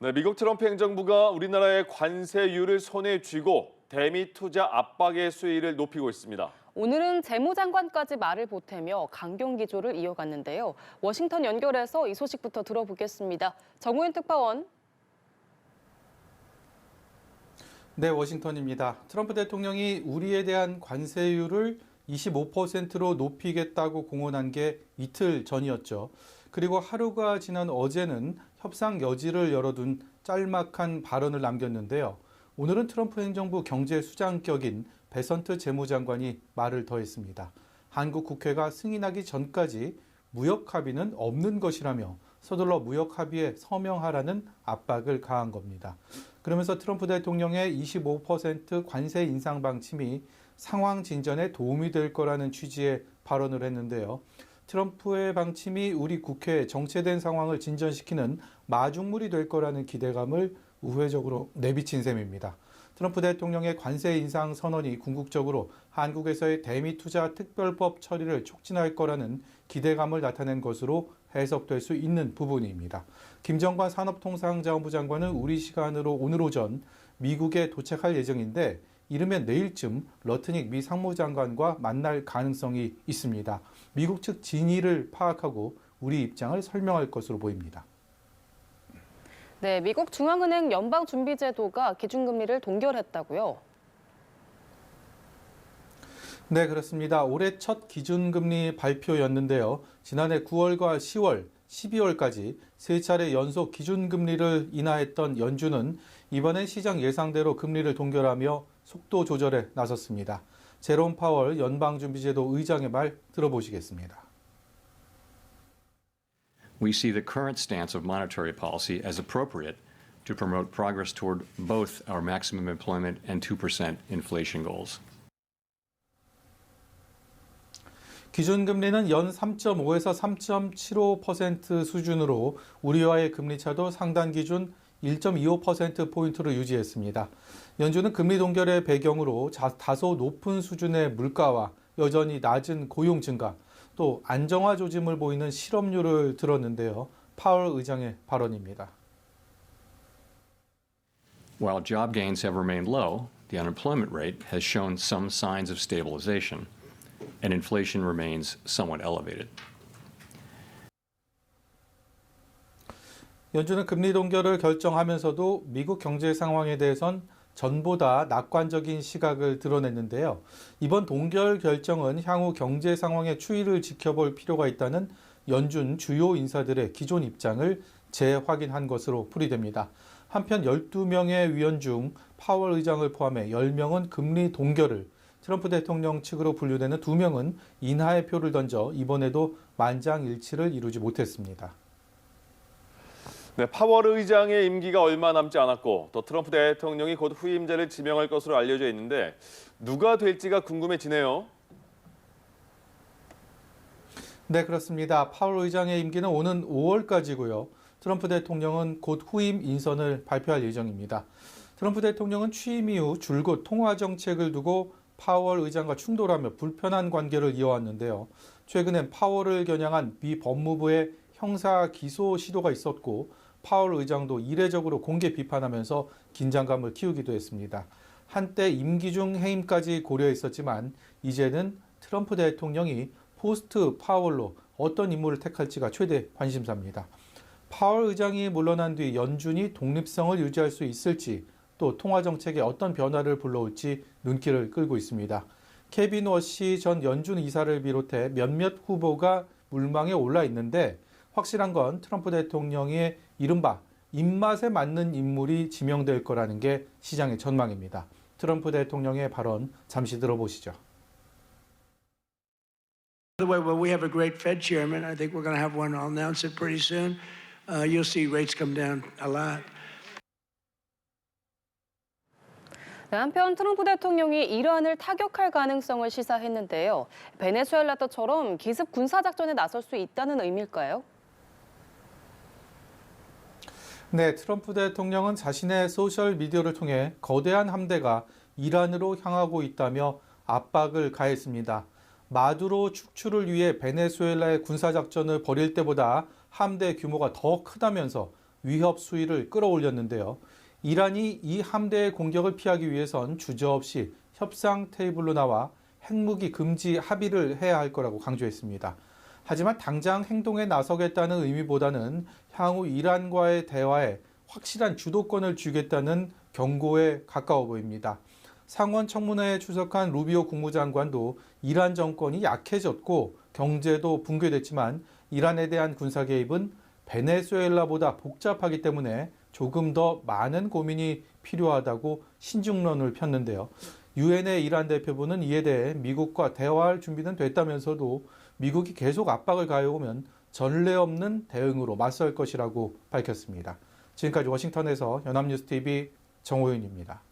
네, 미국 트럼프 행정부가 우리나라의 관세율을 손에 쥐고 대미 투자 압박의 수위를 높이고 있습니다. 오늘은 재무장관까지 말을 보태며 강경 기조를 이어갔는데요. 워싱턴 연결해서 이 소식부터 들어보겠습니다. 정우현 특파원. 네, 워싱턴입니다. 트럼프 대통령이 우리에 대한 관세율을 25%로 높이겠다고 공언한 게 이틀 전이었죠. 그리고 하루가 지난 어제는 협상 여지를 열어둔 짤막한 발언을 남겼는데요. 오늘은 트럼프 행정부 경제수장격인 베선트 재무장관이 말을 더했습니다. 한국 국회가 승인하기 전까지 무역 합의는 없는 것이라며 서둘러 무역 합의에 서명하라는 압박을 가한 겁니다. 그러면서 트럼프 대통령의 25% 관세 인상 방침이 상황 진전에 도움이 될 거라는 취지의 발언을 했는데요. 트럼프의 방침이 우리 국회에 정체된 상황을 진전시키는 마중물이 될 거라는 기대감을 우회적으로 내비친 셈입니다. 트럼프 대통령의 관세 인상 선언이 궁극적으로 한국에서의 대미 투자 특별법 처리를 촉진할 거라는 기대감을 나타낸 것으로 해석될 수 있는 부분입니다. 김정관 산업통상자원부 장관은 우리 시간으로 오늘 오전 미국에 도착할 예정인데 이르면 내일쯤 러트닉 미 상무장관과 만날 가능성이 있습니다. 미국 측 진위를 파악하고 우리 입장을 설명할 것으로 보입니다. 네, 미국 중앙은행 연방준비제도가 기준금리를 동결했다고요? 네, 그렇습니다. 올해 첫 기준금리 발표였는데요. 지난해 9월과 10월, 12월까지 세 차례 연속 기준금리를 인하했던 연준은 이번엔 시장 예상대로 금리를 동결하며 속도 조절에 나섰습니다. 제롬 파월 연방준비제도 의장의 말 들어보시겠습니다. We see the current stance of monetary policy as appropriate to promote progress toward both our maximum employment and 2% inflation goals. 기준금리는 연 3.5에서 3.75% 수준으로 우리와의 금리차도 상단 기준 1.25%포인트로 유지했습니다. 연준은 금리 동결의 배경으로 다소 높은 수준의 물가와 여전히 낮은 고용 증가, 또 안정화 조짐을 보이는 실업률을 들었는데요. 파월 의장의 발언입니다. While job gains have remained low, the unemployment rate has shown some signs of stabilization, and inflation remains somewhat elevated. 연준은 금리 동결을 결정하면서도 미국 경제 상황에 대해선 전보다 낙관적인 시각을 드러냈는데요. 이번 동결 결정은 향후 경제 상황의 추이를 지켜볼 필요가 있다는 연준 주요 인사들의 기존 입장을 재확인한 것으로 풀이됩니다. 한편 12명의 위원 중 파월 의장을 포함해 10명은 금리 동결을, 트럼프 대통령 측으로 분류되는 2명은 인하의 표를 던져 이번에도 만장일치를 이루지 못했습니다. 네, 파월 의장의 임기가 얼마 남지 않았고 또 트럼프 대통령이 곧 후임자를 지명할 것으로 알려져 있는데 누가 될지가 궁금해지네요. 네, 그렇습니다. 파월 의장의 임기는 오는 5월까지고요. 트럼프 대통령은 곧 후임 인선을 발표할 예정입니다. 트럼프 대통령은 취임 이후 줄곧 통화 정책을 두고 파월 의장과 충돌하며 불편한 관계를 이어왔는데요. 최근엔 파월을 겨냥한 미 법무부의 형사 기소 시도가 있었고 파월 의장도 이례적으로 공개 비판하면서 긴장감을 키우기도 했습니다. 한때 임기 중 해임까지 고려했었지만 이제는 트럼프 대통령이 포스트 파월로 어떤 인물을 택할지가 최대 관심사입니다. 파월 의장이 물러난 뒤 연준이 독립성을 유지할 수 있을지 또 통화 정책에 어떤 변화를 불러올지 눈길을 끌고 있습니다. 케빈 워시 전 연준 이사를 비롯해 몇몇 후보가 물망에 올라 있는데 확실한 건 트럼프 대통령의 이른바 입맛에 맞는 인물이 지명될 거라는 게 시장의 전망입니다. 트럼프 대통령의 발언 잠시 들어보시죠. By the way, well, we have a great Fed chairman. I think we're going to have one. I'll announce it pretty soon. You'll see rates come down a lot. 네, 한편 트럼프 대통령이 이란을 타격할 가능성을 시사했는데요. 베네수엘라 때처럼 기습 군사작전에 나설 수 있다는 의미일까요? 네, 트럼프 대통령은 자신의 소셜미디어를 통해 거대한 함대가 이란으로 향하고 있다며 압박을 가했습니다. 마두로 축출을 위해 베네수엘라의 군사작전을 벌일 때보다 함대 규모가 더 크다면서 위협 수위를 끌어올렸는데요. 이란이 이 함대의 공격을 피하기 위해선 주저없이 협상 테이블로 나와 핵무기 금지 합의를 해야 할 거라고 강조했습니다. 하지만 당장 행동에 나서겠다는 의미보다는 향후 이란과의 대화에 확실한 주도권을 쥐겠다는 경고에 가까워 보입니다. 상원 청문회에 출석한 루비오 국무장관도 이란 정권이 약해졌고 경제도 붕괴됐지만 이란에 대한 군사 개입은 베네수엘라보다 복잡하기 때문에 조금 더 많은 고민이 필요하다고 신중론을 폈는데요. 유엔의 이란 대표부는 이에 대해 미국과 대화할 준비는 됐다면서도 미국이 계속 압박을 가해오면 전례 없는 대응으로 맞설 것이라고 밝혔습니다. 지금까지 워싱턴에서 연합뉴스TV 정호윤입니다.